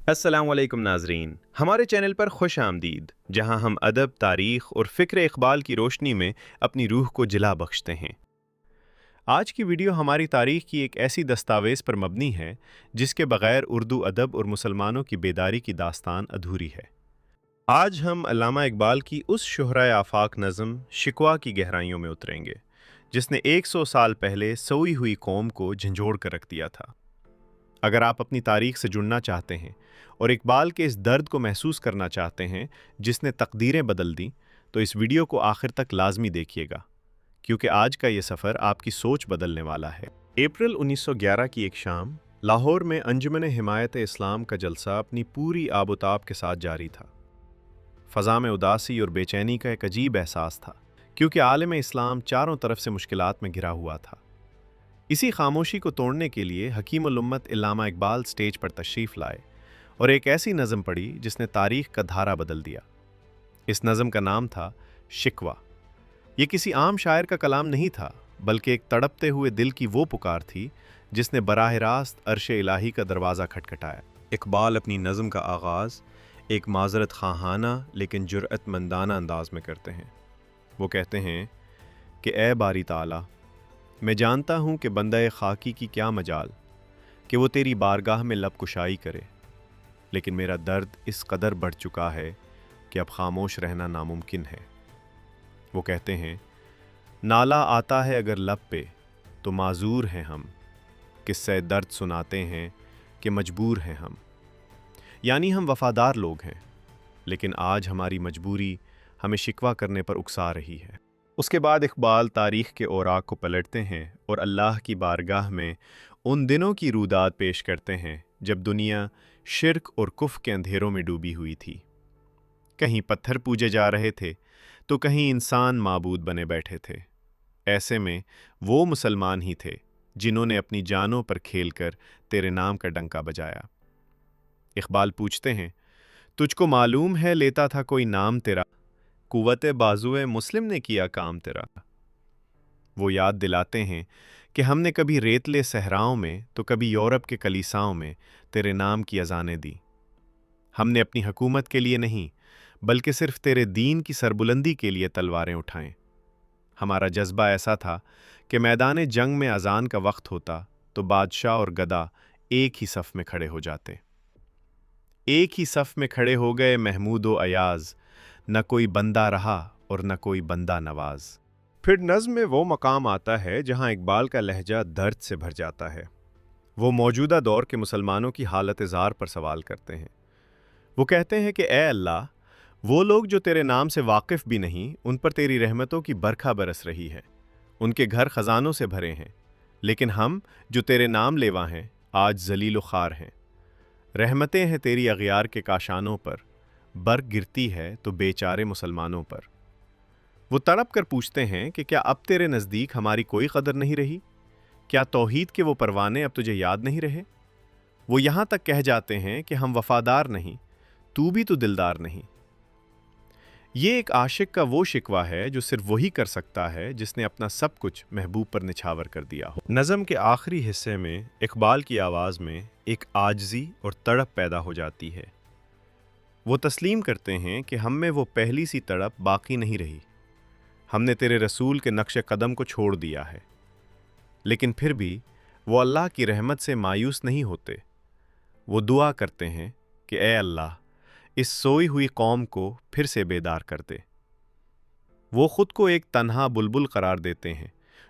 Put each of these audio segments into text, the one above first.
السلام علیکم ناظرین، ہمارے چینل پر خوش آمدید جہاں ہم ادب، تاریخ اور فکر اقبال کی روشنی میں اپنی روح کو جلا بخشتے ہیں۔ آج کی ویڈیو ہماری تاریخ کی ایک ایسی دستاویز پر مبنی ہے جس کے بغیر اردو ادب اور مسلمانوں کی بیداری کی داستان ادھوری ہے۔ آج ہم علامہ اقبال کی اس شہرۂ آفاق نظم شکوہ کی گہرائیوں میں اتریں گے جس نے 100 سال پہلے سوئی ہوئی قوم کو جھنجھوڑ کر رکھ دیا تھا۔ اگر آپ اپنی تاریخ سے جڑنا چاہتے ہیں اور اقبال کے اس درد کو محسوس کرنا چاہتے ہیں جس نے تقدیریں بدل دیں، تو اس ویڈیو کو آخر تک لازمی دیکھیے گا، کیونکہ آج کا یہ سفر آپ کی سوچ بدلنے والا ہے۔ اپریل 1911 کی ایک شام، لاہور میں انجمن حمایت اسلام کا جلسہ اپنی پوری آب و تاب کے ساتھ جاری تھا۔ فضا میں اداسی اور بے چینی کا ایک عجیب احساس تھا، کیونکہ عالم اسلام چاروں طرف سے مشکلات میں گھرا ہوا تھا۔ اسی خاموشی کو توڑنے کے لیے حکیم الامت علامہ اقبال سٹیج پر تشریف لائے اور ایک ایسی نظم پڑھی جس نے تاریخ کا دھارا بدل دیا۔ اس نظم کا نام تھا شکوہ۔ یہ کسی عام شاعر کا کلام نہیں تھا، بلکہ ایک تڑپتے ہوئے دل کی وہ پکار تھی جس نے براہ راست عرش الہی کا دروازہ کھٹکھٹایا۔ اقبال اپنی نظم کا آغاز ایک معذرت خواہانہ لیکن جرأت مندانہ انداز میں کرتے ہیں۔ وہ کہتے ہیں کہ اے باری تعالیٰ، میں جانتا ہوں کہ بندہ خاکی کی کیا مجال کہ وہ تیری بارگاہ میں لب کشائی کرے، لیکن میرا درد اس قدر بڑھ چکا ہے کہ اب خاموش رہنا ناممکن ہے۔ وہ کہتے ہیں نالا آتا ہے اگر لب پہ تو معذور ہیں ہم، قصہ درد سناتے ہیں کہ مجبور ہیں ہم۔ یعنی ہم وفادار لوگ ہیں، لیکن آج ہماری مجبوری ہمیں شکوہ کرنے پر اکسا رہی ہے۔ اس کے بعد اقبال تاریخ کے اوراق کو پلٹتے ہیں اور اللہ کی بارگاہ میں ان دنوں کی روداد پیش کرتے ہیں جب دنیا شرک اور کفر کے اندھیروں میں ڈوبی ہوئی تھی۔ کہیں پتھر پوجے جا رہے تھے تو کہیں انسان معبود بنے بیٹھے تھے۔ ایسے میں وہ مسلمان ہی تھے جنہوں نے اپنی جانوں پر کھیل کر تیرے نام کا ڈنکا بجایا۔ اقبال پوچھتے ہیں تجھ کو معلوم ہے لیتا تھا کوئی نام تیرا، قوت بازوئے مسلم نے کیا کام تیرا۔ وہ یاد دلاتے ہیں کہ ہم نے کبھی ریتلے صحراؤں میں تو کبھی یورپ کے کلیساؤں میں تیرے نام کی اذانیں دی۔ ہم نے اپنی حکومت کے لیے نہیں بلکہ صرف تیرے دین کی سربلندی کے لیے تلواریں اٹھائیں۔ ہمارا جذبہ ایسا تھا کہ میدان جنگ میں اذان کا وقت ہوتا تو بادشاہ اور گدا ایک ہی صف میں کھڑے ہو جاتے۔ ایک ہی صف میں کھڑے ہو گئے محمود و ایاز، نہ کوئی بندہ رہا اور نہ کوئی بندہ نواز۔ پھر نظم میں وہ مقام آتا ہے جہاں اقبال کا لہجہ درد سے بھر جاتا ہے۔ وہ موجودہ دور کے مسلمانوں کی حالت زار پر سوال کرتے ہیں۔ وہ کہتے ہیں کہ اے اللہ، وہ لوگ جو تیرے نام سے واقف بھی نہیں، ان پر تیری رحمتوں کی برکھا برس رہی ہے، ان کے گھر خزانوں سے بھرے ہیں، لیکن ہم جو تیرے نام لیوا ہیں آج ذلیل و خوار ہیں۔ رحمتیں ہیں تیری اغیار کے کاشانوں پر، برق گرتی ہے تو بیچارے مسلمانوں پر۔ وہ تڑپ کر پوچھتے ہیں کہ کیا اب تیرے نزدیک ہماری کوئی قدر نہیں رہی؟ کیا توحید کے وہ پروانے اب تجھے یاد نہیں رہے؟ وہ یہاں تک کہہ جاتے ہیں کہ ہم وفادار نہیں، تو بھی تو دلدار نہیں۔ یہ ایک عاشق کا وہ شکوہ ہے جو صرف وہی کر سکتا ہے جس نے اپنا سب کچھ محبوب پر نچھاور کر دیا ہو۔ نظم کے آخری حصے میں اقبال کی آواز میں ایک عاجزی اور تڑپ پیدا ہو جاتی ہے۔ وہ تسلیم کرتے ہیں کہ ہم میں وہ پہلی سی تڑپ باقی نہیں رہی، ہم نے تیرے رسول کے نقش قدم کو چھوڑ دیا ہے۔ لیکن پھر بھی وہ اللہ کی رحمت سے مایوس نہیں ہوتے۔ وہ دعا کرتے ہیں کہ اے اللہ، اس سوئی ہوئی قوم کو پھر سے بیدار کر دے۔ وہ خود کو ایک تنہا بلبل قرار دیتے ہیں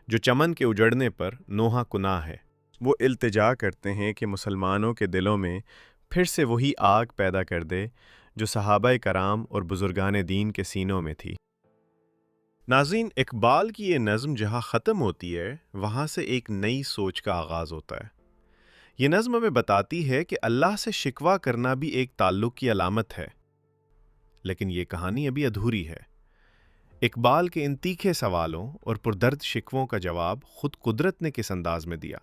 جو چمن کے اجڑنے پر نوحہ کناں ہے۔ وہ التجا کرتے ہیں کہ مسلمانوں کے دلوں میں پھر سے وہی آگ پیدا کر دے جو صحابہ کرام اور بزرگان دین کے سینوں میں تھی۔ ناظرین، اقبال کی یہ نظم جہاں ختم ہوتی ہے وہاں سے ایک نئی سوچ کا آغاز ہوتا ہے۔ یہ نظم ہمیں بتاتی ہے کہ اللہ سے شکوہ کرنا بھی ایک تعلق کی علامت ہے، لیکن یہ کہانی ابھی ادھوری ہے۔ اقبال کے ان تیکھے سوالوں اور پردرد شکووں کا جواب خود قدرت نے کس انداز میں دیا،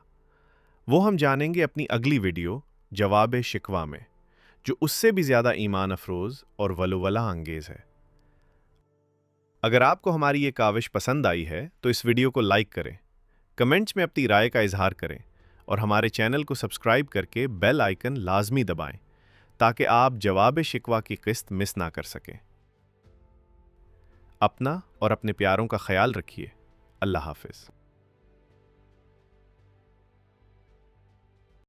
وہ ہم جانیں گے اپنی اگلی ویڈیو جواب شکوہ میں، جو اس سے بھی زیادہ ایمان افروز اور ولولہ انگیز ہے۔ اگر آپ کو ہماری یہ کاوش پسند آئی ہے تو اس ویڈیو کو لائک کریں، کمنٹس میں اپنی رائے کا اظہار کریں اور ہمارے چینل کو سبسکرائب کر کے بیل آئیکن لازمی دبائیں تاکہ آپ جواب شکوہ کی قسط مس نہ کر سکیں۔ اپنا اور اپنے پیاروں کا خیال رکھیے۔ اللہ حافظ۔